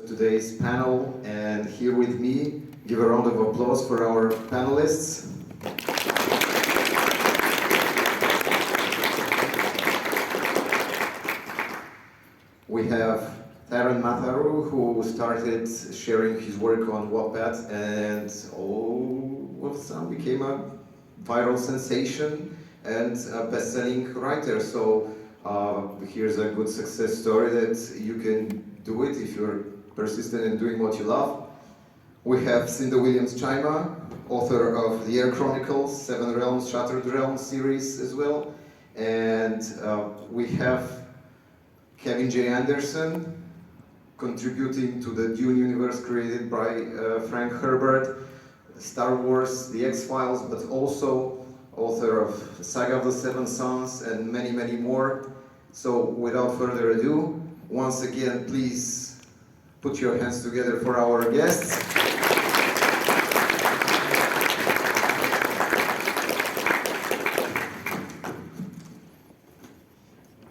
today's panel, and here with me, give a round of applause for our panelists. We have Taran Matharu, who started sharing his work on Wattpad, and all of a sudden became a viral sensation and a best-selling writer. So here's a good success story that you can do it if you're persistent in doing what you love. We have Cinda Williams Chima, author of the Heir Chronicles, Seven Realms, Shattered Realms series as well. And we have Kevin J. Anderson, contributing to the Dune universe created by Frank Herbert, Star Wars, The X-Files, but also author of Saga of the Seven Suns and many, many more. So without further ado, once again, please put your hands together for our guests.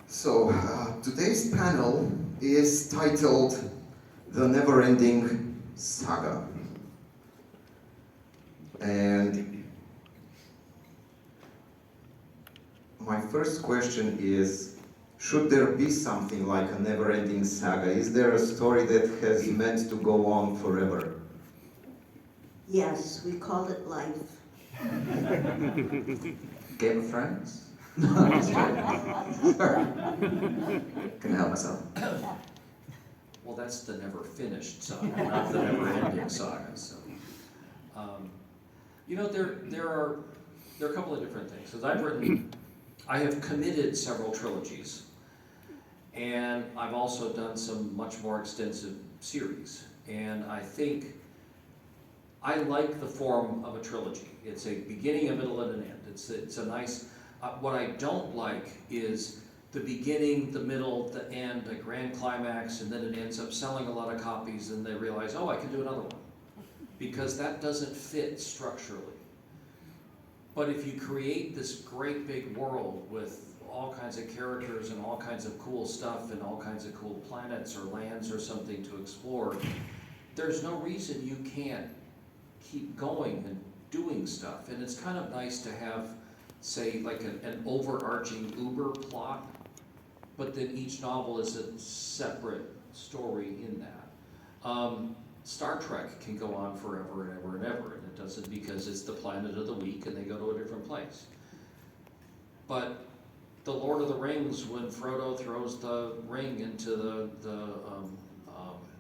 So today's panel is titled The Never-Ending Saga. And my first question is, should there be something like a never-ending saga? Is there a story that has meant to go on forever? Yes, we call it life. Game of Thrones? No, I'm just joking. Sorry. Couldn't help myself. Well, that's the never-finished saga, not the never-ending saga. So, you know, there are a couple of different things. As I have committed several trilogies, and I've also done some much more extensive series. And I think I like the form of a trilogy. It's a beginning, a middle, and an end. It's a nice. What I don't like is the beginning, the middle, the end, a grand climax, and then it ends up selling a lot of copies, and they realize, oh, I can do another one, because that doesn't fit structurally. But if you create this great big world with all kinds of characters and all kinds of cool stuff and all kinds of cool planets or lands or something to explore, there's no reason you can't keep going and doing stuff. And it's kind of nice to have, say, like an overarching uber plot, but then each novel is a separate story in that. Star Trek can go on forever and ever and ever, and it doesn't because it's the planet of the week and they go to a different place. But the Lord of the Rings, when Frodo throws the ring into the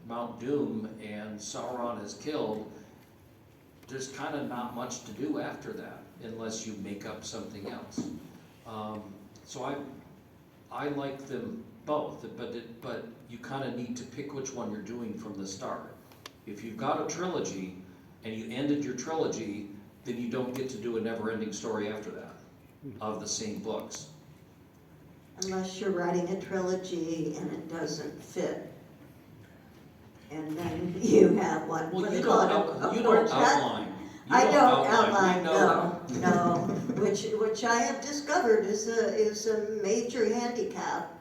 Mount Doom and Sauron is killed, there's kind of not much to do after that unless you make up something else. So I like them both, but you kind of need to pick which one you're doing from the start. If you've got a trilogy and you ended your trilogy, then you don't get to do a never-ending story after that of the same books. Unless you're writing a trilogy and it doesn't fit. And then you have what Well, do you call don't, it, you don't outline. I don't outline, We know no, which I have discovered is a major handicap.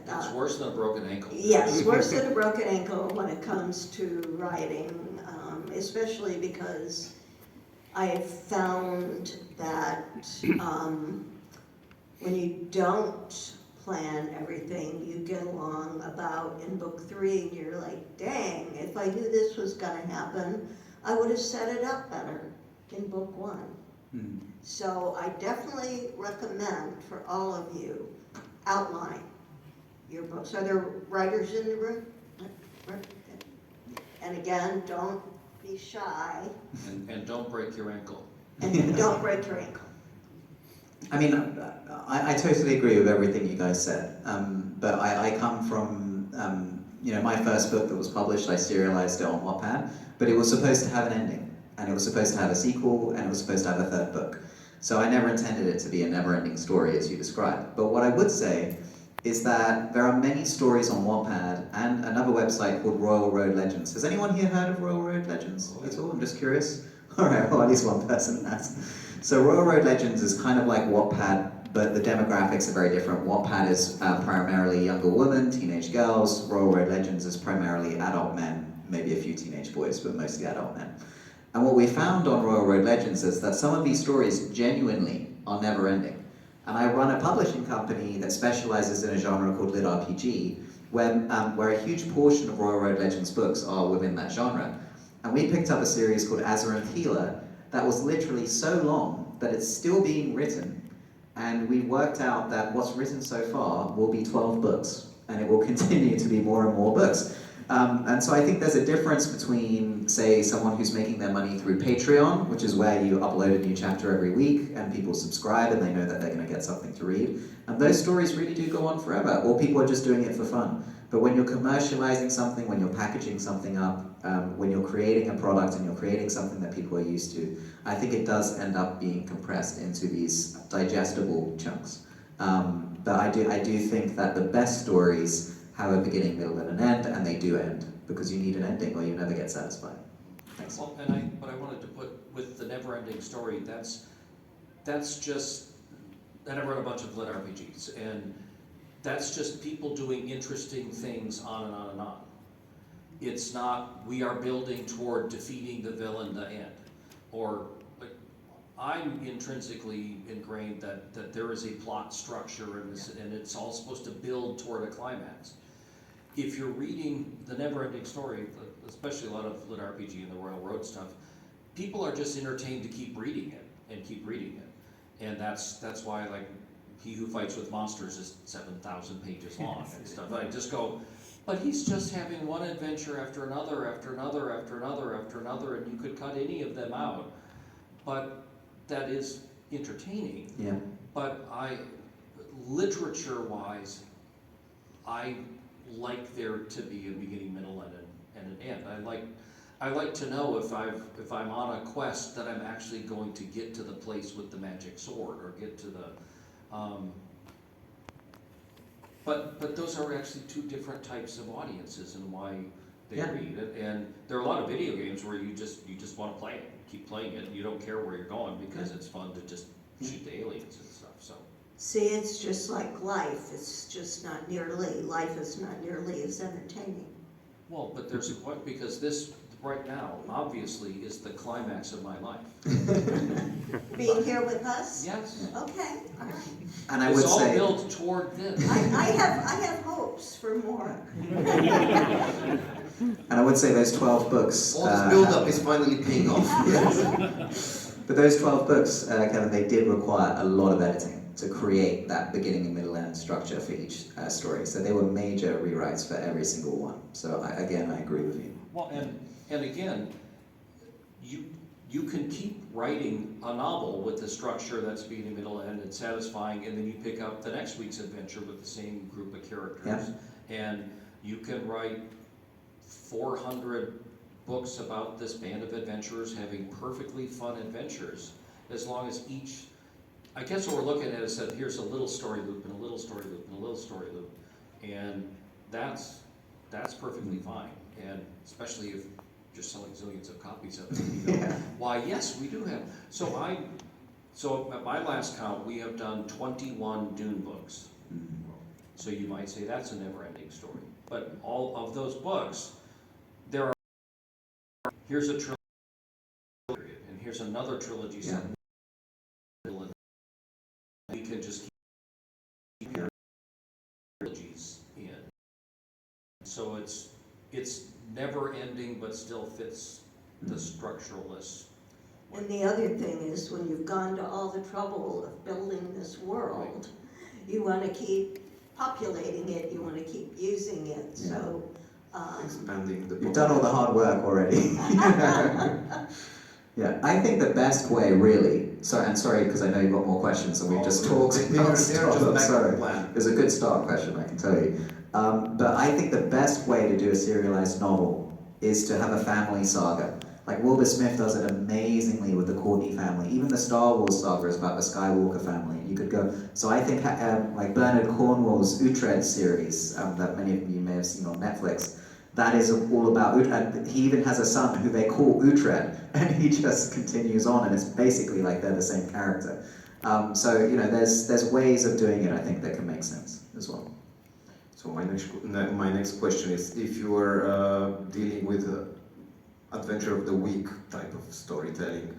It's worse than a broken ankle. Yes, worse than a broken ankle when it comes to writing, especially because I have found that when you don't plan everything, you get along about in book 3 and you're like, dang, if I knew this was going to happen, I would have set it up better in book 1. Mm. So I definitely recommend for all of you, outline your books. Are there writers in the room? And again, don't be shy. And don't break your ankle. And don't break your ankle. I mean, I totally agree with everything you guys said, but I come from, my first book that was published, I serialized it on Wattpad, but it was supposed to have an ending, and it was supposed to have a sequel, and it was supposed to have a third book. So I never intended it to be a never-ending story, as you described. But what I would say is that there are many stories on Wattpad and another website called Royal Road Legends. Has anyone here heard of Royal Road Legends at all? I'm just curious. All right, well, at least one person has. So Royal Road Legends is kind of like Wattpad, but the demographics are very different. Wattpad is primarily younger women, teenage girls. Royal Road Legends is primarily adult men, maybe a few teenage boys, but mostly adult men. And what we found on Royal Road Legends is that some of these stories genuinely are never ending. And I run a publishing company that specializes in a genre called lit RPG, where a huge portion of Royal Road Legends books are within that genre. And we picked up a series called Azeroth Healer that was literally so long that it's still being written. And we worked out that what's written so far will be 12 books, and it will continue to be more and more books. And so I think there's a difference between, say, someone who's making their money through Patreon, which is where you upload a new chapter every week and people subscribe and they know that they're going to get something to read. And those stories really do go on forever, or people are just doing it for fun. But when you're commercializing something, when you're packaging something up, when you're creating a product and you're creating something that people are used to, I think it does end up being compressed into these digestible chunks. But I do think that the best stories have a beginning, middle, and an end, and they do end, because you need an ending or you never get satisfied. Thanks. Well, but I wanted to put, with the Never-Ending Story, that's just, and I wrote a bunch of lit RPGs, and that's just people doing interesting things on and on and on. It's not, we are building toward defeating the villain to end. Or, like, I'm intrinsically ingrained that there is a plot structure and it's all supposed to build toward a climax. If you're reading the Never-Ending Story, especially a lot of lit RPG and the Royal Road stuff, people are just entertained to keep reading it and keep reading it. And that's why, like, He Who Fights with Monsters is 7,000 pages long and stuff. I just go, but he's just having one adventure after another, after another, after another, after another, and you could cut any of them out. But that is entertaining. Yeah. But literature-wise, I like there to be a beginning, middle, and an end. I like to know if I'm on a quest that I'm actually going to get to the place with the magic sword, or get to the but those are actually two different types of audiences and why they read it. And there are a lot of video games where you just want to play it, keep playing it, and you don't care where you're going because it's fun to just shoot the aliens and stuff. So See, it's just like life. It's just not nearly, life is not nearly as entertaining. well, but there's a point, because this right now obviously is the climax of my life. Being here with us? Yes. Okay, all right. And I It's would all say, built toward this. I have hopes for more. and I would say those 12 books. All this build-up is finally paying off. Yes. But those 12 books, Kevin, they did require a lot of editing to create that beginning and middle and structure for each story. So they were major rewrites for every single one. So I agree with you. Well, and again, you can keep writing a novel with the structure that's beginning, middle, end, and satisfying, and then you pick up the next week's adventure with the same group of characters. And you can write 400 books about this band of adventurers having perfectly fun adventures, as long as each, I guess what we're looking at is that here's a little story loop and a little story loop and a little story loop, and that's perfectly fine. And especially if you're selling zillions of copies of it, you know, why yes, we do have. So at my last count, we have done 21 Dune books. So you might say that's a never-ending story. But all of those books, there are, here's a trilogy period, and here's another trilogy set in the middle, and we can just keep trilogies in. So it's never ending, but still fits the structuralist. And the other thing is, when you've gone to all the trouble of building this world, you want to keep populating it, you want to keep using it, so... Expanding the... You've done all the hard work already. Yeah, I think the best way, really, sorry, because I know you've got more questions and we've just talked about stuff. Sorry, it was a good start question, I can tell you. But I think the best way to do a serialized novel is to have a family saga. Like Wilbur Smith does it amazingly with the Courtney family. Even the Star Wars saga is about the Skywalker family. You could go. So I think like Bernard Cornwell's Uhtred series that many of you may have seen on Netflix. That is all about Uhtred. He even has a son who they call Uhtred, and he just continues on, and it's basically like they're the same character. So you know, there's ways of doing it, I think, that can make sense as well. So my next question is, if you are dealing with adventure of the week type of storytelling,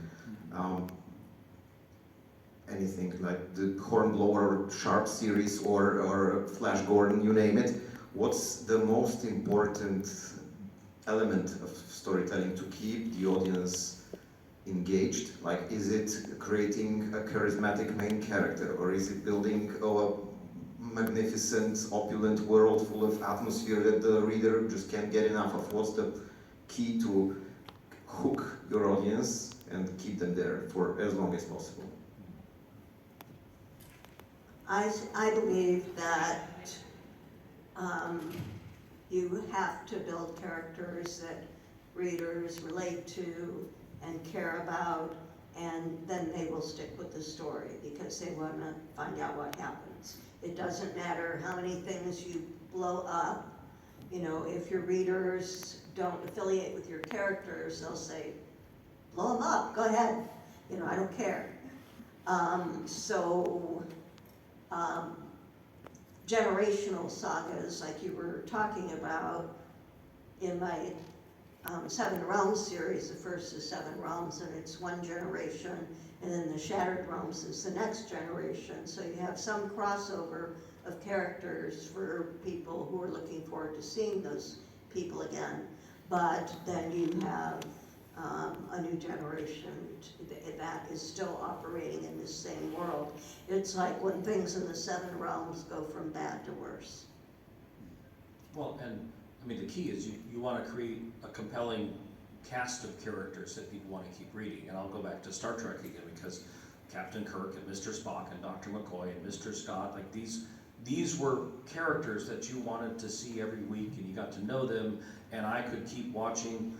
anything like the Hornblower Sharp series or Flash Gordon, you name it, what's the most important element of storytelling to keep the audience engaged? Like, is it creating a charismatic main character, or is it building a magnificent, opulent world full of atmosphere that the reader just can't get enough of? What's the key to hook your audience and keep them there for as long as possible? I believe that you have to build characters that readers relate to and care about, and then they will stick with the story because they want to find out what happens. It doesn't matter how many things you blow up. You know, if your readers don't affiliate with your characters, they'll say, blow them up, go ahead. You know, I don't care. Generational sagas, like you were talking about, in my Seven Realms series, the first is Seven Realms, and it's one generation, and then the Shattered Realms is the next generation. So you have some crossover of characters for people who are looking forward to seeing those people again. But then you have a new generation that is still operating in the same world. It's like when things in the Seven Realms go from bad to worse. Well, and I mean, the key is you want to create a compelling cast of characters that people want to keep reading. And I'll go back to Star Trek again, because Captain Kirk and Mr. Spock and Dr. McCoy and Mr. Scott, like these were characters that you wanted to see every week, and you got to know them, and I could keep watching.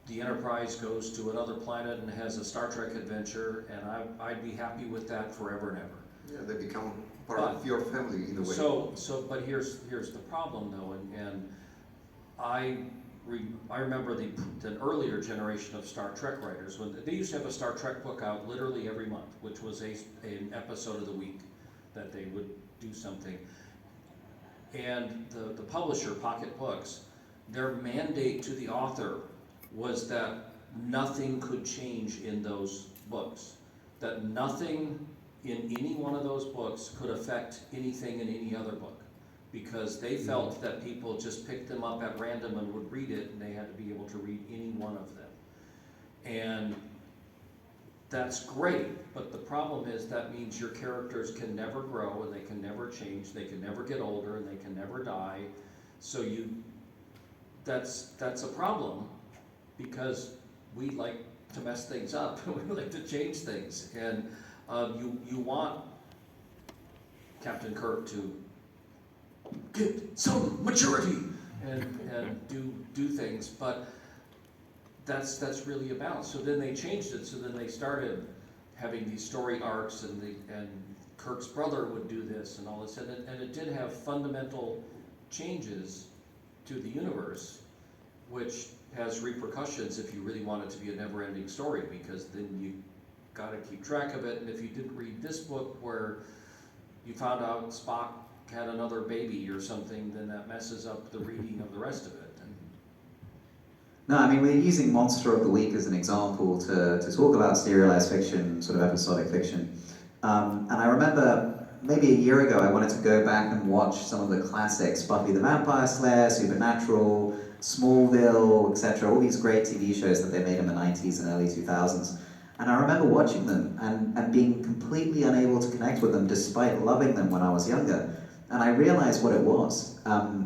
The Enterprise goes to another planet and has a Star Trek adventure, and I'd be happy with that forever and ever. Yeah, they become part of your family in a way. But here's the problem though, and I remember the earlier generation of Star Trek writers, when they used to have a Star Trek book out literally every month, which was an episode of the week that they would do something. And the publisher, Pocket Books, their mandate to the author was that nothing could change in those books, that nothing in any one of those books could affect anything in any other book, because they felt that people just picked them up at random and would read it, and they had to be able to read any one of them. And that's great, but the problem is that means your characters can never grow, and they can never change, they can never get older, and they can never die. So that's a problem, because we like to mess things up, we like to change things, and you want Captain Kirk to get some maturity and do things, but that's really a balance. So then they changed it. So then they started having these story arcs, and Kirk's brother would do this and all this, and it did have fundamental changes to the universe, which has repercussions if you really want it to be a never-ending story, because then you got to keep track of it. And if you didn't read this book where you found out Spock had another baby or something, then that messes up the reading of the rest of it. No, I mean, we're using Monster of the Week as an example to talk about serialized fiction, sort of episodic fiction. And I remember maybe a year ago I wanted to go back and watch some of the classics, Buffy the Vampire Slayer, Supernatural, Smallville, etc., all these great TV shows that they made in the 90s and early 2000s. And I remember watching them and being completely unable to connect with them despite loving them when I was younger. And I realized what it was.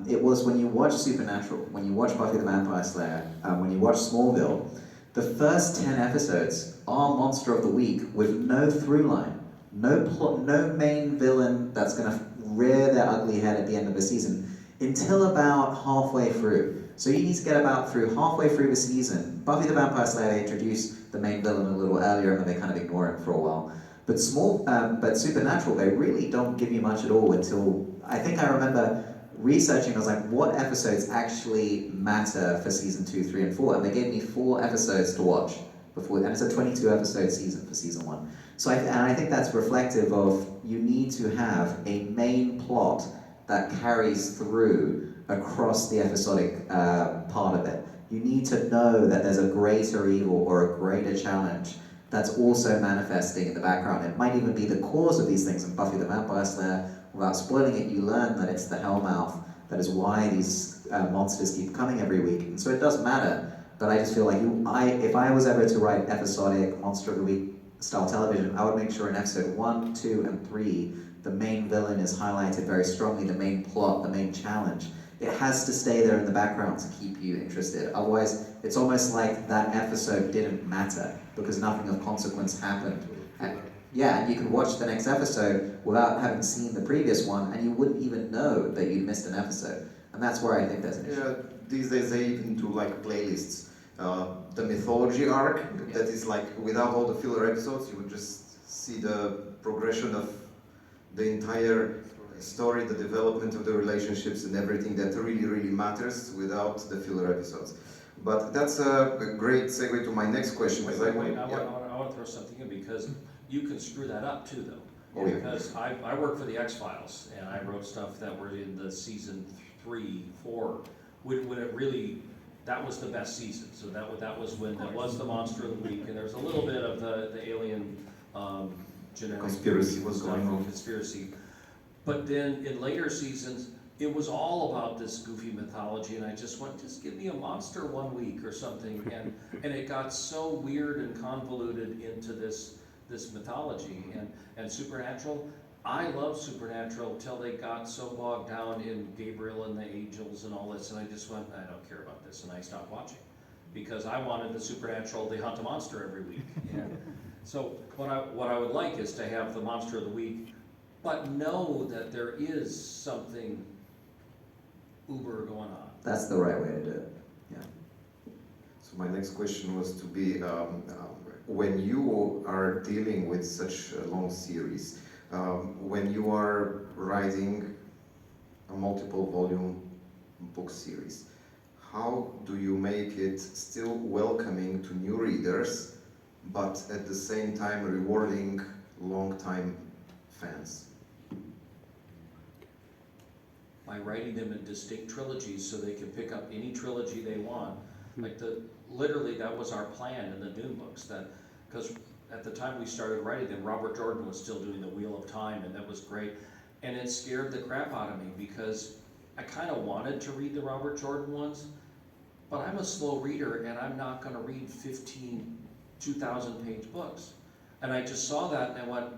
It was when you watch Supernatural, when you watch Buffy the Vampire Slayer, when you watch Smallville, the first 10 episodes are Monster of the Week with no through line, no plot, no main villain that's going to rear their ugly head at the end of the season until about halfway through. So you need to get about through halfway through the season. Buffy the Vampire Slayer, they introduce the main villain a little earlier, and then they kind of ignore him for a while. But Supernatural, they really don't give you much at all until, I think I remember researching, I was like, what episodes actually matter for season 2, 3, and 4? And they gave me 4 episodes to watch before, and it's a 22 episode season for season 1. So I think that's reflective of you need to have a main plot that carries through across the episodic part of it. You need to know that there's a greater evil or a greater challenge that's also manifesting in the background. It might even be the cause of these things. In Buffy the Vampire Slayer, without spoiling it, you learn that it's the Hellmouth. That is why these monsters keep coming every week. And so it does matter, but I just feel like if I was ever to write episodic Monster of the Week style television, I would make sure in episode 1, 2, and 3, the main villain is highlighted very strongly, the main plot, the main challenge. It has to stay there in the background to keep you interested. Otherwise, it's almost like that episode didn't matter because nothing of consequence happened. And you could watch the next episode without having seen the previous one, and you wouldn't even know that you'd missed an episode. And that's where I think there's an issue. Yeah, these days they even do like playlists. The mythology arc, that is like without all the filler episodes, you would just see the progression of the entire story, the development of the relationships and everything that really, really matters without the filler episodes. But that's a great segue to my next question. Wait, because I want to throw something in because you can screw that up too, though. Oh, yeah. Because I work for the X-Files, and I wrote stuff that were in the season 3, 4, when it really, that was the best season. So that was when that was the Monster of the Week, and there was a little bit of the alien genetic Conspiracy was stuff, going on. conspiracy. But then in later seasons, it was all about this goofy mythology, and I just went, just give me a monster 1 week or something, and it got so weird and convoluted into this mythology and supernatural. I love supernatural till they got so bogged down in Gabriel and the angels and all this, and I just went, I don't care about this, and I stopped watching because I wanted the supernatural. They hunt a monster every week. And so what I would like is to have the monster of the week, but know that there is something uber going on. That's the right way to do it. Yeah. So my next question was to be, when you are dealing with such a long series, when you are writing a multiple volume book series, how do you make it still welcoming to new readers, but at the same time rewarding long-time fans? By writing them in distinct trilogies so they can pick up any trilogy they want. Like literally that was our plan in the Dune books, because at the time we started writing them, Robert Jordan was still doing the Wheel of Time, and that was great. And it scared the crap out of me because I kind of wanted to read the Robert Jordan ones, but I'm a slow reader and I'm not going to read 15 2,000-page books. And I just saw that and I went,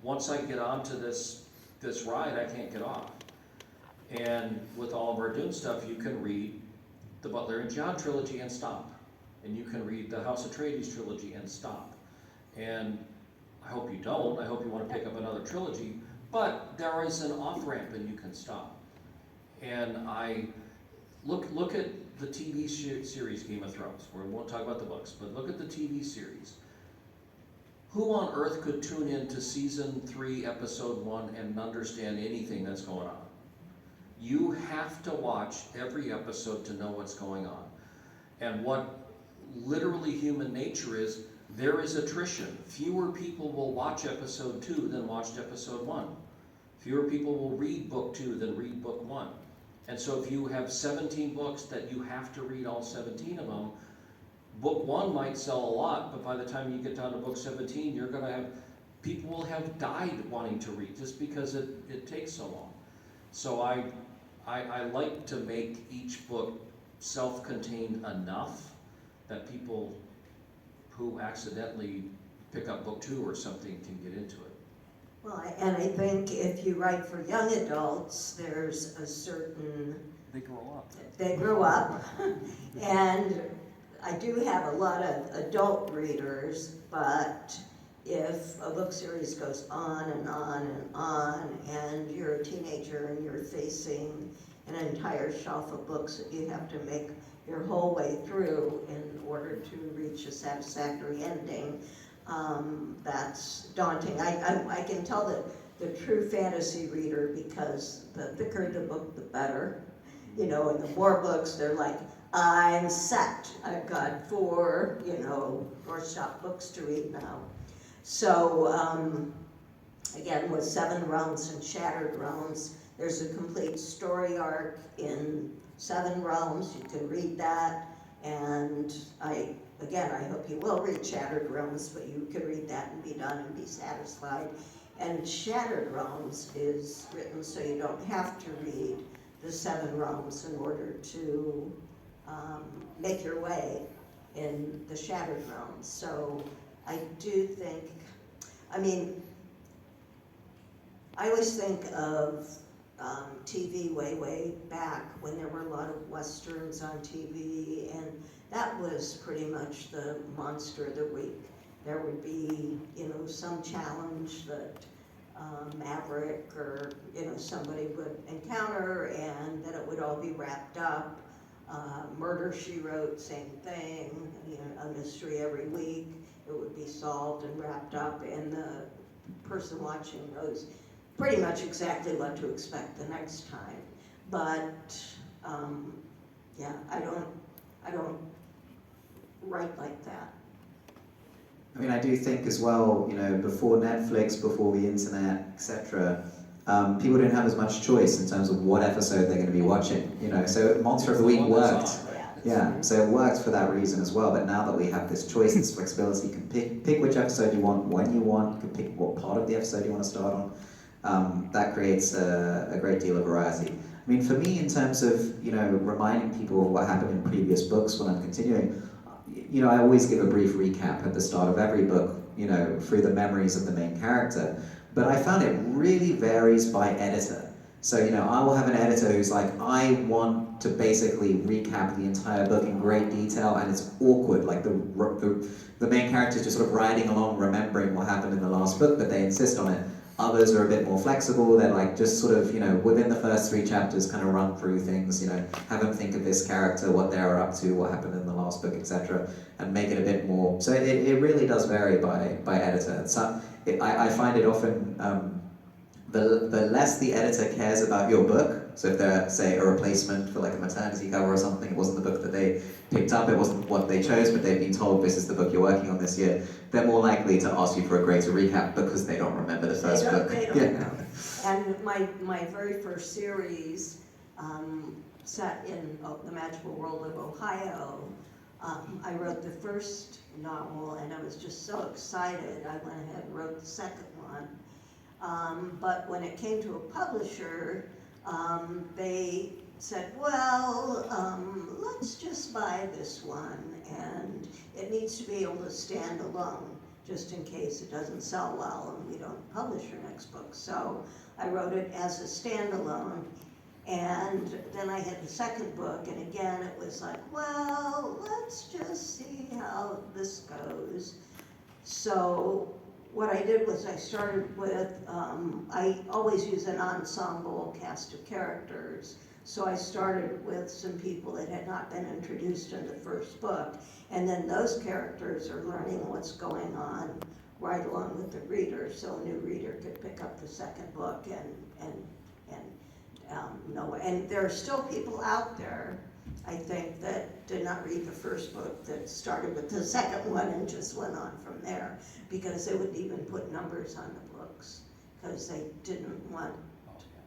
once I get onto this ride, I can't get off. And with all of our Dune stuff, you can read the Butler and John trilogy and stop. And you can read the House Atreides trilogy and stop. And I hope you don't. I hope you want to pick up another trilogy. But there is an off-ramp and you can stop. And I look at the TV series Game of Thrones. We won't talk about the books, but look at the TV series. Who on earth could tune into season 3, episode 1 and understand anything that's going on? You have to watch every episode to know what's going on. And what literally human nature is, there is attrition. Fewer people will watch episode 2 than watched episode 1. Fewer people will read book 2 than read book 1. And so if you have 17 books that you have to read all 17 of them, book 1 might sell a lot, but by the time you get down to book 17, you're going to have, people will have died wanting to read just because it takes so long. So I like to make each book self-contained enough that people who accidentally pick up book 2 or something can get into it. Well, and I think if you write for young adults, there's a certain... They grow up. They grow up. And I do have a lot of adult readers, but if a book series goes on and on and on, and you're a teenager and you're facing an entire shelf of books that you have to make your whole way through in order to reach a satisfactory ending, that's daunting. I can tell that the true fantasy reader, because the thicker the book, the better. You know, and the more books, they're like, I'm set. I've got 4 shop books to read now. So, again, with Seven Realms and Shattered Realms, there's a complete story arc in Seven Realms. You can read that, and I hope you will read Shattered Realms, but you can read that and be done and be satisfied. And Shattered Realms is written so you don't have to read the Seven Realms in order to make your way in the Shattered Realms. So I do think, I mean, I always think of TV way back when there were a lot of Westerns on TV, and that was pretty much the monster of the week. There would be, some challenge that Maverick or, somebody would encounter, and then it would all be wrapped up. Murder, She Wrote, same thing, a mystery every week. It would be solved and wrapped up, and the person watching knows pretty much exactly what to expect the next time. But, yeah, I don't write like that. I mean, I do think as well, before Netflix, before the internet, etc., people didn't have as much choice in terms of what episode they're going to be watching. So Monster of the Week worked. Yeah, so it worked for that reason as well. But now that we have this choice, this flexibility, you can pick which episode you want, when you want, you can pick what part of the episode you want to start on. That creates a great deal of variety. I mean, for me, in terms of, reminding people of what happened in previous books when I'm continuing, I always give a brief recap at the start of every book, through the memories of the main character. But I found it really varies by editor. So, I will have an editor who's like, I want to basically recap the entire book in great detail, and it's awkward. Like the main character is just sort of riding along, remembering what happened in the last book, but they insist on it. Others are a bit more flexible. They're like just sort of, within the first 3 chapters, kind of run through things, have them think of this character, what they're up to, what happened in the last book, etc., and make it a bit more. So it really does vary by editor. So I find it often, the less the editor cares about your book, so if they're, say, a replacement for like a maternity cover or something, it wasn't the book that they picked up, it wasn't what they chose, but they've been told this is the book you're working on this year, they're more likely to ask you for a greater recap because they don't remember the first book. They don't know. And my very first series, set in the magical world of Ohio, I wrote the first novel, and I was just so excited, I went ahead and wrote the second one. But when it came to a publisher, they said, well, let's just buy this one, and it needs to be able to stand alone, just in case it doesn't sell well and we don't publish your next book. So I wrote it as a standalone, and then I had the second book, and again it was like, well, let's just see how this goes. So what I did was I started with, I always use an ensemble cast of characters. So I started with some people that had not been introduced in the first book, and then those characters are learning what's going on right along with the reader, so a new reader could pick up the second book and know. And there are still people out there, I think, that did not read the first book, that started with the second one and just went on from there, because they wouldn't even put numbers on the books, because they didn't want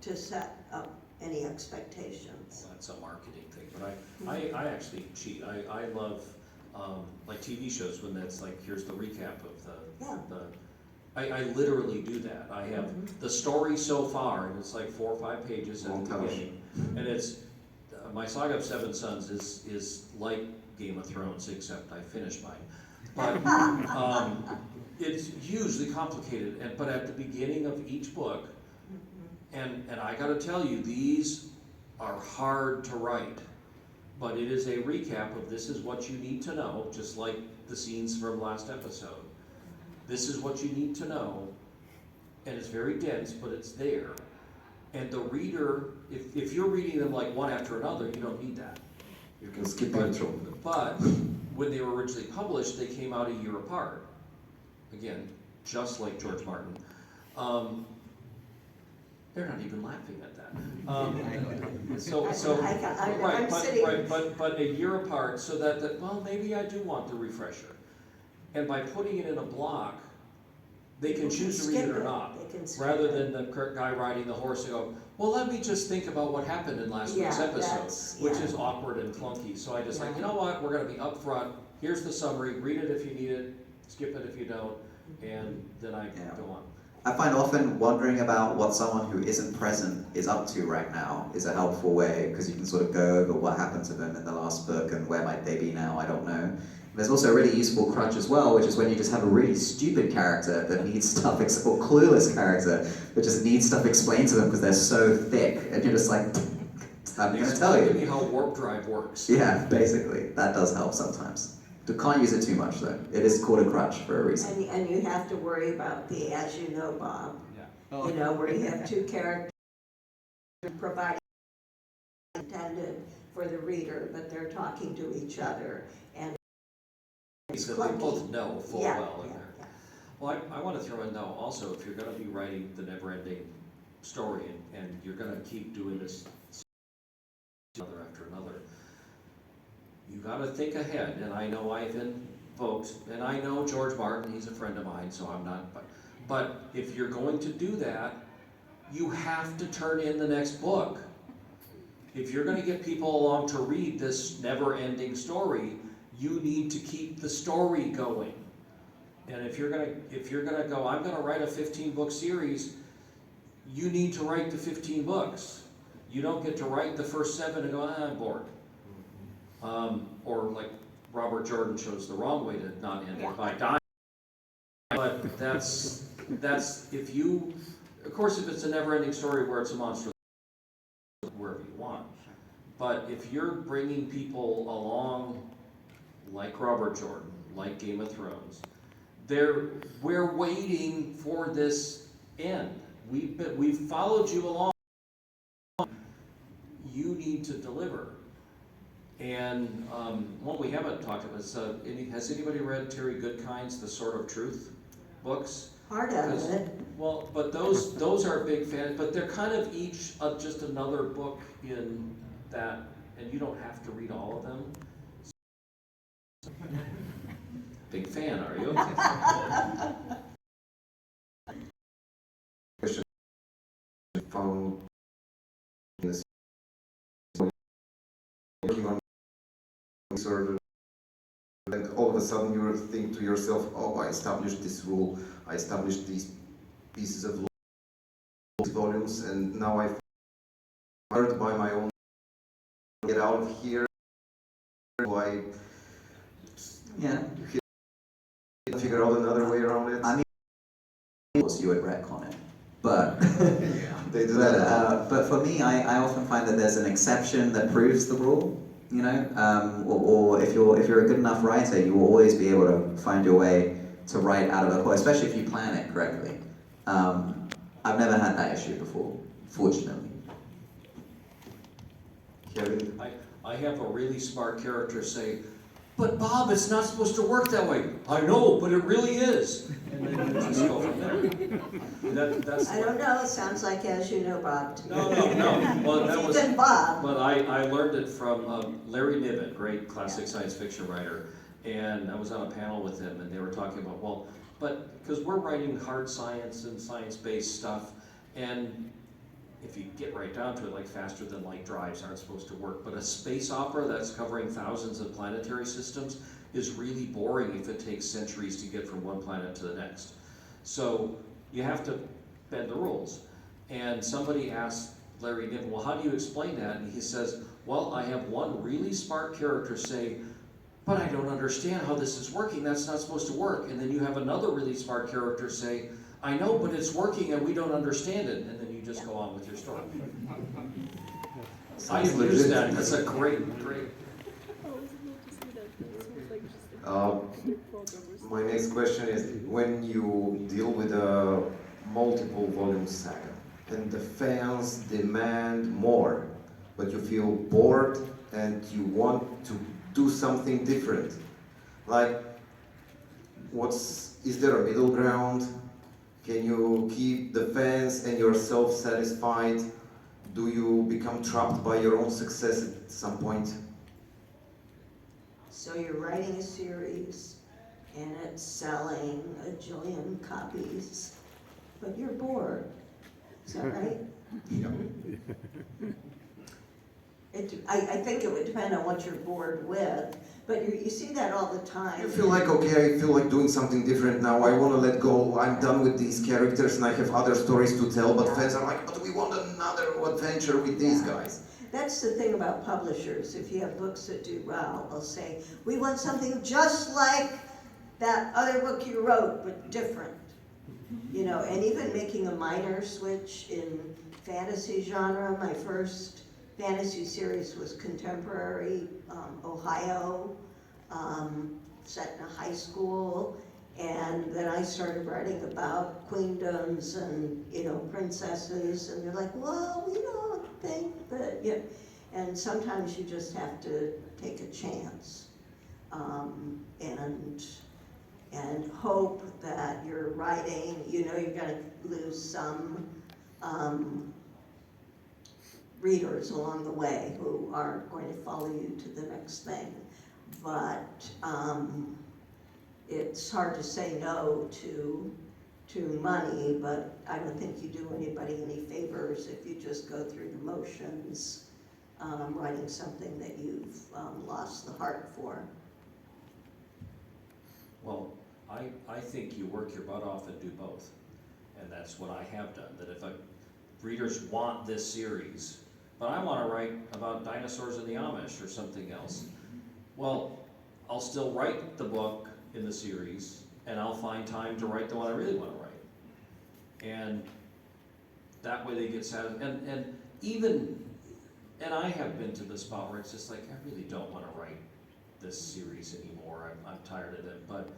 to set up any expectations. Well, that's a marketing thing, but I actually cheat. I love like TV shows when that's like, here's the recap of the I literally do that. I have the story so far, and it's like 4 or 5 pages at the beginning, and it's my Saga of Seven Suns is like Game of Thrones, except I finished mine. But it's hugely complicated, but at the beginning of each book, and I gotta tell you, these are hard to write, but it is a recap of this is what you need to know, just like the scenes from last episode. This is what you need to know, and it's very dense, but it's there. And the reader, if you're reading them like one after another, you don't need that. You can skip the intro. But when they were originally published, they came out a year apart. Again, just like George Martin. They're not even laughing at that. But a year apart, so that well, maybe I do want the refresher. And by putting it in a block, they can choose to read it or Skip not. They can skip Rather it. than the guy riding the horse and go, well, let me just think about what happened in last week's Yeah, episode, that's- which yeah. is awkward and clunky. So I just like, Yeah. you know what, we're gonna be upfront, here's the summary, read it if you need it, skip it if you don't, and then I Yeah. go on. I find often wondering about what someone who isn't present is up to right now is a helpful way, because you can sort of go over what happened to them in the last book and where might they be now, I don't know. There's also a really useful crutch as well, which is when you just have a really stupid character that needs stuff, or clueless character that just needs stuff explained to them because they're so thick, and you're just like, I'm gonna tell Explain to me you. how warp drive works. Yeah, basically, that does help sometimes. You can't use it too much though. It is called a crutch for a reason. And you have to worry about the, as you know, Bob, Yeah. you know, where you have two characters providing intended for the reader, but they're talking to each other, and it's Because they clunky. both know full Yeah, well in yeah, there. yeah. Well, I want to throw in though, also, if you're gonna be writing the never-ending story and you're gonna keep doing this another after another, you gotta think ahead, and I know I've invoked, and I know George Martin, he's a friend of mine, so I'm not, but if you're going to do that, you have to turn in the next book. If you're gonna get people along to read this never-ending story, you need to keep the story going. And if you're gonna go, I'm gonna write a 15-book series, you need to write the 15 books. You don't get to write the first 7 and go, I'm bored. Or like Robert Jordan chose the wrong way to not end it, by dying. But that's, if you, of course, if it's a never-ending story where it's a monster, wherever you want. But if you're bringing people along like Robert Jordan, like Game of Thrones, we're waiting for this end. We've followed you along. You need to deliver. And one we haven't talked about is, has anybody read Terry Goodkind's The Sword of Truth books? Part of it. Well, but those are big fans, but they're kind of each just another book in that, and you don't have to read all of them. Big fan, are you? Found this working on sort of, and all of a sudden you think to yourself, oh, I established this rule, I established these pieces of law, volumes, and now I've heard by my own, get out of here. I figure out another way around it. I mean, of course you would retcon it, but They do that. but for me, I often find that there's an exception that proves the rule. You know, or if you're a good enough writer, you will always be able to find your way to write out of a quote, especially if you plan it correctly. I've never had that issue before, fortunately. Kevin? I have a really smart character say, but Bob, it's not supposed to work that way. I know, but it really is. And then you just go from there. That's I don't know, it sounds like as you know, Bob, to me. No. Well, that was. Even Bob. But I learned it from Larry Niven, great classic science fiction writer, and I was on a panel with him, and they were talking about, well, but because we're writing hard science and science-based stuff, and if you get right down to it, like faster than light drives aren't supposed to work, but a space opera that's covering thousands of planetary systems is really boring if it takes centuries to get from one planet to the next. So you have to bend the rules. And somebody asked Larry Niven, well, how do you explain that? And he says, well, I have one really smart character say, but I don't understand how this is working, that's not supposed to work. And then you have another really smart character say, I know, but it's working and we don't understand it. And then you just go on with your story. I use that, that's a great. My next question is, when you deal with a multiple volume saga and the fans demand more, but you feel bored and you want to do something different, like, is there a middle ground? Can you keep the fans and yourself satisfied? Do you become trapped by your own success at some point? So you're writing a series and it's selling a jillion copies, but you're bored. Is that right? I think it would depend on what you're bored with, but you see that all the time. You feel like, okay, I feel like doing something different now. I want to let go. I'm done with these characters and I have other stories to tell, but fans are like, but we want another adventure with these guys. That's the thing about publishers. If you have books that do well, they'll say, we want something just like that other book you wrote, but different. You know, and even making a minor switch in fantasy genre. My first fantasy series was contemporary Ohio, set in a high school, and then I started writing about queendoms and, you know, princesses, and they're like, well, we don't think that, you know, and sometimes you just have to take a chance, and hope that you're writing, you know, you're gonna lose some readers along the way who are going to follow you to the next thing. But it's hard to say no to money, but I don't think you do anybody any favors if you just go through the motions, writing something that you've lost the heart for. Well, I think you work your butt off and do both. And that's what I have done, that if readers want this series, but I want to write about dinosaurs in the Amish or something else, well, I'll still write the book in the series, and I'll find time to write the one I really want to write. And that way they get satisfied. And I have been to the spot where it's just like, I really don't want to write this series anymore. I'm tired of it. But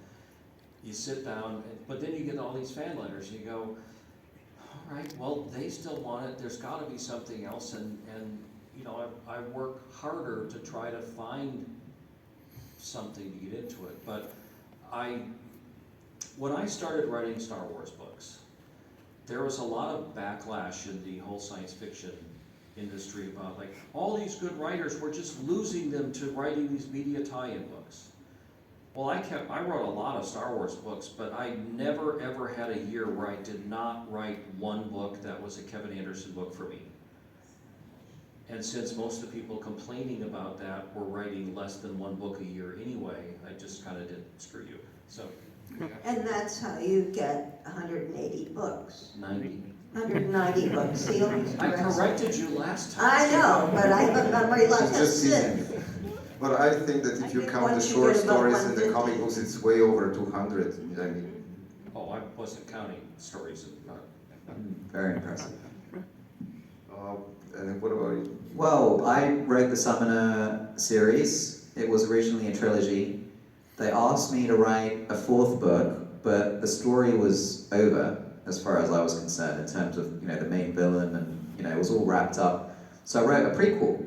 you sit down, but then you get all these fan letters, and you go, all right, well, they still want it. There's got to be something else, and you know, I work harder to try to find something to get into it. But when I started writing Star Wars books, there was a lot of backlash in the whole science fiction industry about, like, all these good writers, we're just losing them to writing these media tie-in books. Well, I wrote a lot of Star Wars books, but I never ever had a year where I did not write one book that was a Kevin Anderson book for me. And since most of the people complaining about that were writing less than one book a year anyway, I just kind of did, screw you. So. And that's how you get 180 books. 90. 190 books. See, I corrected you last time. I know, but I have a memory like a Just sieve. But I think that if you count the short stories in the comic books, it's way over 200. I mean, Oh, I wasn't counting stories. Very impressive. and what about you? Well, I wrote the Summoner series. It was originally a trilogy. They asked me to write a fourth book, but the story was over as far as I was concerned in terms of, you know, the main villain, and, you know, it was all wrapped up. So I wrote a prequel.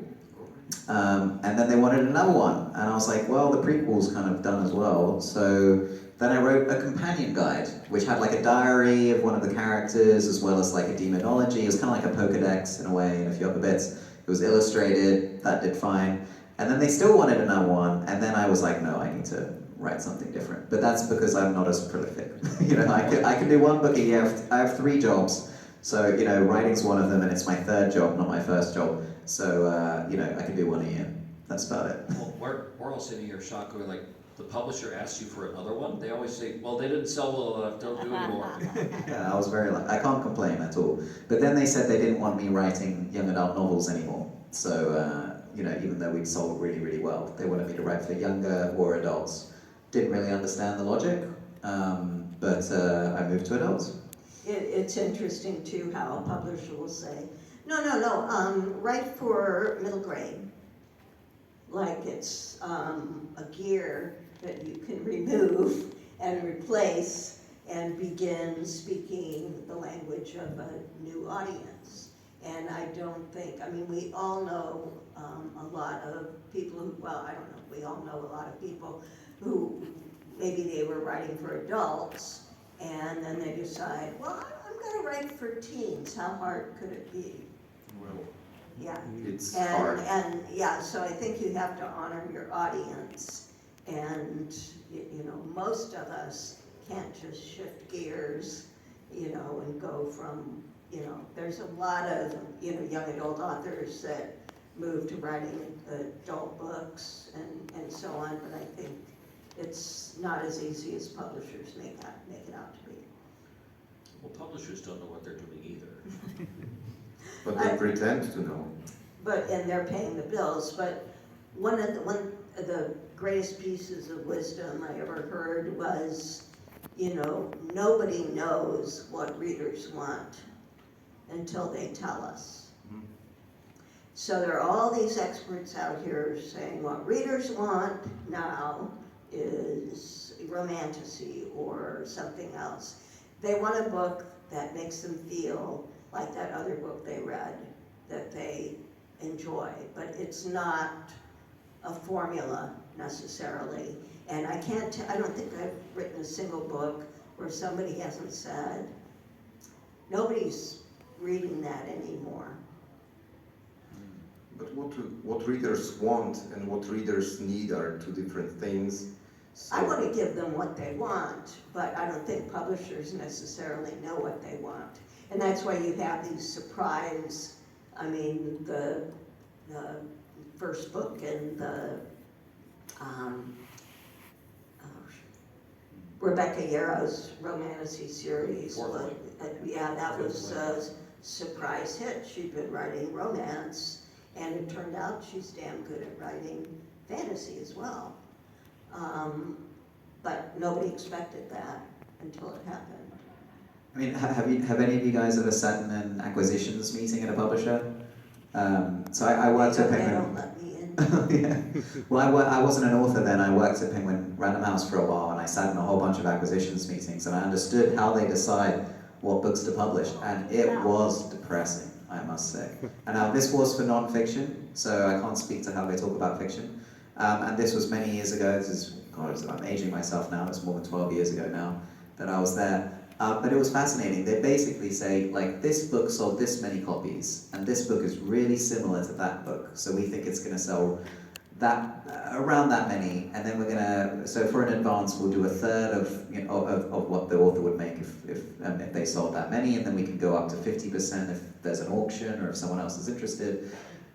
And then they wanted another one, and I was like, well, the prequel's kind of done as well. So then I wrote a companion guide, which had like a diary of one of the characters, as well as like a demonology. It was kind of like a Pokedex in a way, and a few other bits. It was illustrated, that did fine. And then they still wanted another one, and then I was like, no, I need to write something different. But that's because I'm not as prolific. You know, I can do one book a year. I have 3 jobs. So, you know, writing's one of them, and it's my 3rd job, not my 1st job. So, you know, I can do one a year. That's about it. Well, we're all sitting here shocked, going like, the publisher asked you for another one? They always say, well, they didn't sell well enough, don't do anymore. Yeah, I was very lucky. I can't complain at all. But then they said they didn't want me writing young adult novels anymore. So, you know, even though we'd sold really, really well, they wanted me to write for younger or adults. Didn't really understand the logic, but I moved to adults. It's interesting too how a publisher will say, no, write for middle grade. Like it's a gear that you can remove and replace and begin speaking the language of a new audience. And I don't think, I mean, we all know a lot of people who, well, I don't know, we all know a lot of people who maybe they were writing for adults, and then they decide, well, I'm gonna write for teens. How hard could it be? Well, Yeah. it's hard. And yeah, so I think you have to honor your audience And, you know, most of us can't just shift gears, you know, and go from, you know, there's a lot of, you know, young adult authors that move to writing adult books and so on, but I think it's not as easy as publishers make it out to be. Well, publishers don't know what they're doing either. But they pretend to know. And they're paying the bills, but one of the greatest pieces of wisdom I ever heard was, you know, nobody knows what readers want until they tell us. So there are all these experts out here saying what readers want now is romantasy or something else. They want a book that makes them feel like that other book they read that they enjoy, but it's not a formula necessarily. And I don't think I've written a single book where somebody hasn't said, nobody's reading that anymore. But what readers want and what readers need are two different things. So I want to give them what they want, but I don't think publishers necessarily know what they want. And that's why you have these surprise, I mean, the first book in the Rebecca Yarrow's romantasy series. Fourth Yeah, that was a surprise hit. She'd been writing romance, and it turned out she's damn good at writing fantasy as well. But nobody expected that until it happened. I mean, have any of you guys ever sat in an acquisitions meeting at a publisher? So I worked at They Penguin. don't let me in. Yeah. Well, I wasn't an author then. I worked at Penguin Random House for a while, and I sat in a whole bunch of acquisitions meetings, and I understood how they decide what books to publish, and it was depressing, I must say. And now this was for non-fiction, so I can't speak to how they talk about fiction. And this was many years ago. This is, God, I'm aging myself now. It's more than 12 years ago now that I was there. But it was fascinating. They basically say, like, this book sold this many copies, and this book is really similar to that book, so we think it's going to sell that around that many, and then we're going to, so for an advance, we'll do a third of, you know, of what the author would make if they sold that many, and then we can go up to 50% if there's an auction or if someone else is interested,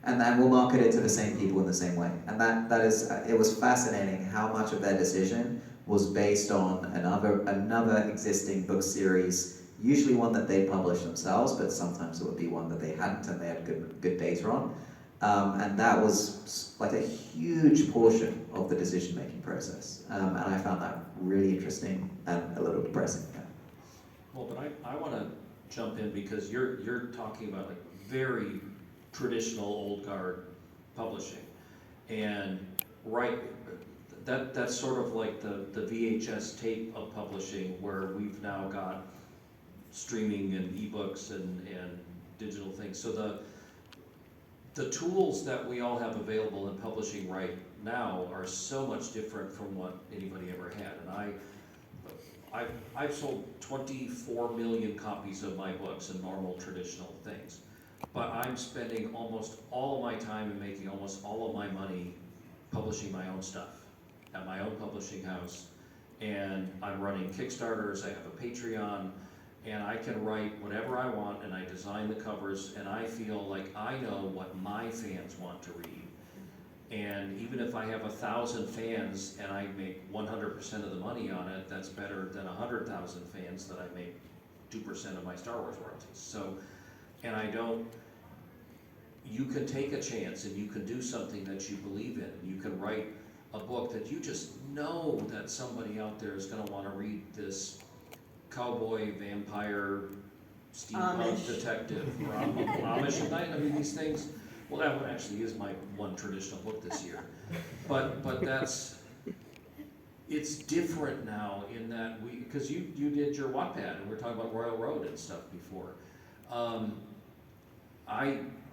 and then we'll market it to the same people in the same way. And that is, it was fascinating how much of their decision was based on another existing book series, usually one that they published themselves, but sometimes it would be one that they hadn't and they had good data on. And that was like a huge portion of the decision-making process. And I found that really interesting and a little depressing. Yeah. Well, but I want to jump in because you're talking about like very traditional old guard publishing, and that's sort of like the VHS tape of publishing, where we've now got streaming and ebooks and digital things. So the tools that we all have available in publishing right now are so much different from what anybody ever had. And I've sold 24 million copies of my books in normal traditional things, but I'm spending almost all of my time and making almost all of my money publishing my own stuff at my own publishing house, and I'm running Kickstarters, I have a Patreon, and I can write whatever I want, and I design the covers, and I feel like I know what my fans want to read. And even if I have 1,000 fans and I make 100% of the money on it, that's better than 100,000 fans that I make 2% of my Star Wars royalties. So, and you can take a chance and you can do something that you believe in. You can write a book that you just know that somebody out there is going to want to read, this cowboy, vampire, steampunk Amish detective, or Amish at night. I mean, these things. Well, that one actually is my one traditional book this year. But it's different now in that because you did your Wattpad, and we were talking about Royal Road and stuff before.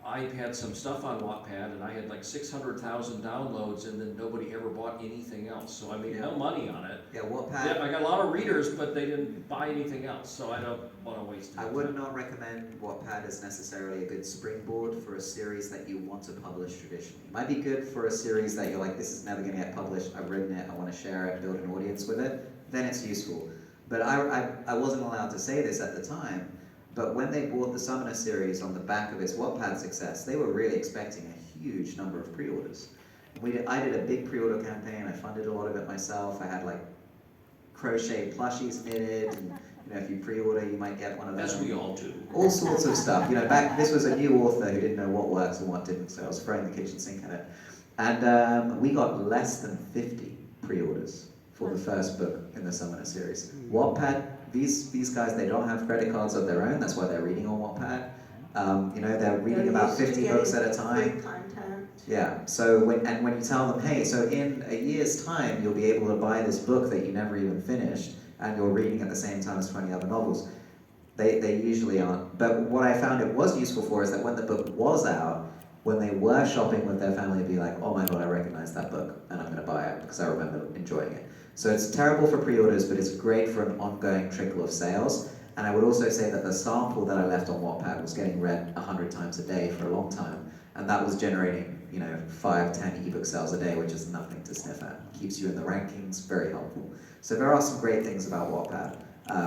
I had some stuff on Wattpad and I had like 600,000 downloads and then nobody ever bought anything else. So I made no money on it. Yeah, Wattpad. Yeah, I got a lot of readers, but they didn't buy anything else, so I don't want to waste it. I would not recommend Wattpad as necessarily a good springboard for a series that you want to publish traditionally. It might be good for a series that you're like, this is never going to get published, I've written it, I want to share it, build an audience with it, then it's useful. But I wasn't allowed to say this at the time, but when they bought the Summoner series on the back of its Wattpad success, they were really expecting a huge number of pre-orders. I did a big pre-order campaign, I funded a lot of it myself, I had like crochet plushies knitted, and if you pre-order you might get one of those. As we all do. All sorts of stuff. This was a new author who didn't know what works and what didn't, so I was throwing the kitchen sink at it. And we got less than 50 pre-orders for the first book in the Summoner series. Wattpad, these guys, they don't have credit cards of their own, that's why they're reading on Wattpad. They're reading about 50 books at a time. Free content. Yeah, so when you tell them, hey, so in a year's time you'll be able to buy this book that you never even finished and you're reading at the same time as 20 other novels, they usually aren't. But what I found it was useful for is that when the book was out, when they were shopping with their family, they'd be like, oh my god, I recognize that book and I'm going to buy it because I remember enjoying it. So it's terrible for pre-orders, but it's great for an ongoing trickle of sales. And I would also say that the sample that I left on Wattpad was getting read 100 times a day for a long time. And that was generating, 5, 10 ebook sales a day, which is nothing to sniff at. Keeps you in the rankings, very helpful. So there are some great things about Wattpad,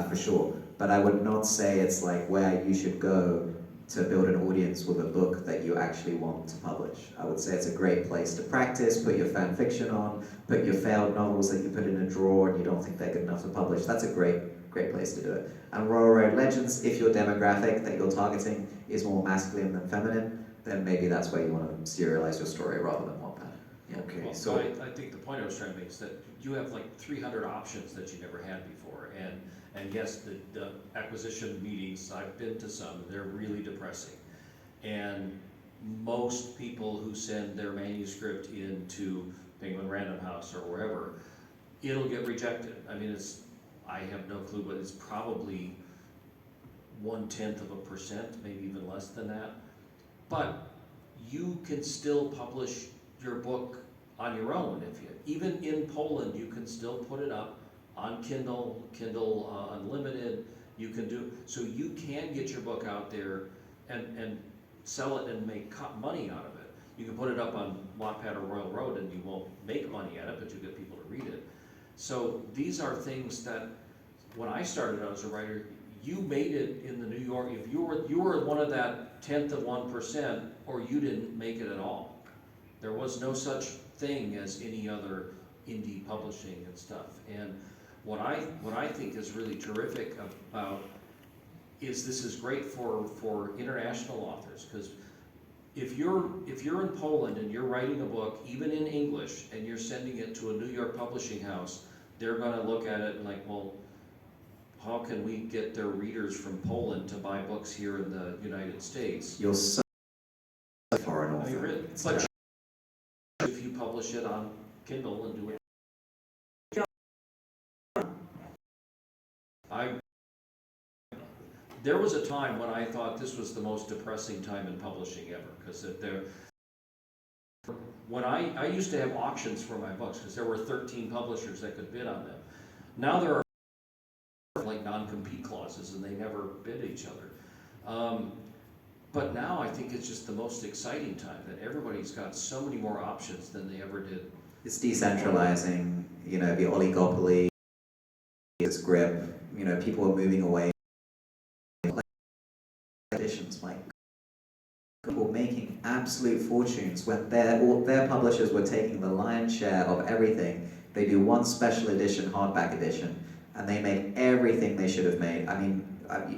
for sure. But I would not say it's like where you should go to build an audience with a book that you actually want to publish. I would say it's a great place to practice, put your fan fiction on, put your failed novels that you put in a drawer and you don't think they're good enough to publish. That's a great place to do it. And Royal Road Legends, if your demographic that you're targeting is more masculine than feminine, then maybe that's where you want to serialize your story rather than Wattpad. Yeah. Okay, Well, so I think the point I was trying to make is that you have like 300 options that you never had before, and yes, the acquisition meetings, I've been to some, they're really depressing. And most people who send their manuscript into Penguin Random House or wherever, it'll get rejected. I mean, I have no clue, but it's probably 0.1%, maybe even less than that. But you can still publish your book on your own. Even in Poland, you can still put it up on Kindle Unlimited. You can so you can get your book out there and sell it and make money out of it. You can put it up on Wattpad or Royal Road and you won't make money at it, but you get people to read it. So these are things that, when I started out as a writer, you made it in the New York. If you were one of that 1/10 of 1%, or you didn't make it at all. There was no such thing as any other indie publishing and stuff. And what I think is really terrific about is this is great for international authors, because if you're in Poland and you're writing a book, even in English, and you're sending it to a New York publishing house, they're going to look at it and like, well, how can we get their readers from Poland to buy books here in the United States? You're so foreign I mean, author. really, but if you publish it on Kindle and do it, there was a time when I thought this was the most depressing time in publishing ever, because when I used to have auctions for my books, because there were 13 publishers that could bid on them. Now there are like non-compete clauses and they never bid each other. But now I think it's just the most exciting time, that everybody's got so many more options than they ever did. It's decentralizing, the oligopoly, its grip, people are moving away. Editions, like people making absolute fortunes when their publishers were taking the lion's share of everything. They do one special edition, hardback edition, and they make everything they should have made. I mean,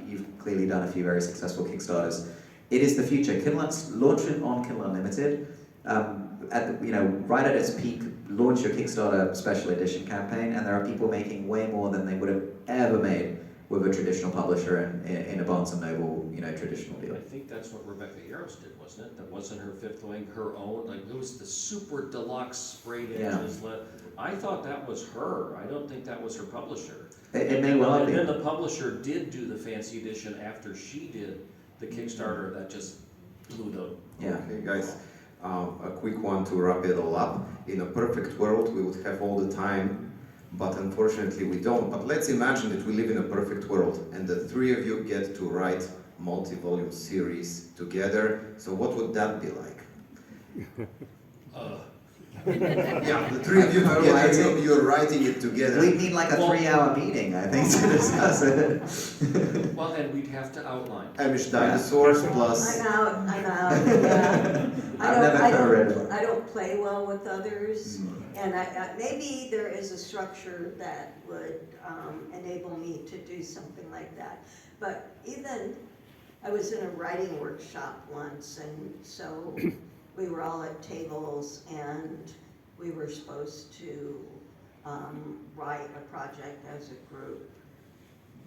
you've clearly done a few very successful Kickstarters. It is the future. Kindle's launch it on Kindle Unlimited. Right at its peak, launch your Kickstarter special edition campaign, and there are people making way more than they would have ever made with a traditional publisher in a Barnes & Noble, traditional deal. I think that's what Rebecca Yarros did, wasn't it? That wasn't her fifth wing, her own, like it was the super deluxe sprayed edges. Yeah. I thought that was her. I don't think that was her publisher. It may well be. And then the publisher did do the fancy edition after she did the Kickstarter that just Ludo. Yeah. Okay, guys, a quick one to wrap it all up. In a perfect world, we would have all the time, but unfortunately we don't. But let's imagine that we live in a perfect world, and the three of you get to write multi-volume series together. So what would that be like? Yeah, the three of you together, you're writing it together. We need like a 3-hour meeting, I think, to discuss it. Well, and we'd have to outline. Amish dinosaurs plus... I'm out, yeah. I've never co-written one. I don't play well with others, and maybe there is a structure that would enable me to do something like that. But even, I was in a writing workshop once, and so we were all at tables, and we were supposed to write a project as a group.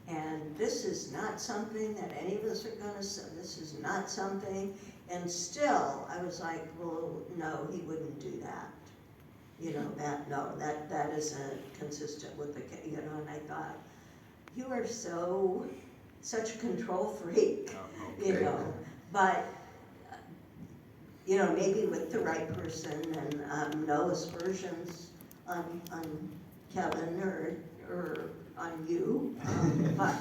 And this is not something that any of us are gonna say, this is not something, and still, I was like, well, no, he wouldn't do that. You know, that isn't consistent with the, you know, and I thought, you are such a control freak, you Okay. know, but, you know, maybe with the right person and no aspersions on Kevin or on you, but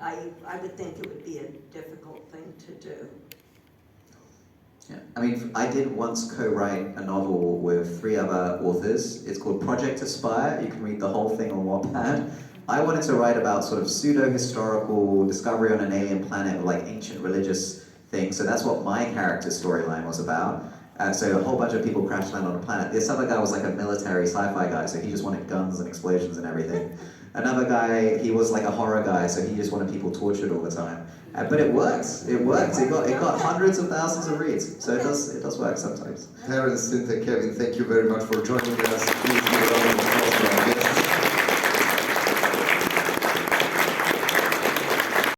I would think it would be a difficult thing to do. Yeah. I mean, I did once co-write a novel with 3 other authors. It's called Project Aspire. You can read the whole thing on Wattpad. I wanted to write about sort of pseudo-historical discovery on an alien planet with like ancient religious things. So that's what my character's storyline was about. So a whole bunch of people crash land on a planet. This other guy was like a military sci-fi guy, so he just wanted guns and explosions and everything. Another guy, he was like a horror guy, so he just wanted people tortured all the time. But it works. It worked. It got hundreds of thousands of reads. So it does work sometimes. Taran, Cinda, Kevin, thank you very much for joining us. Please give a round of applause.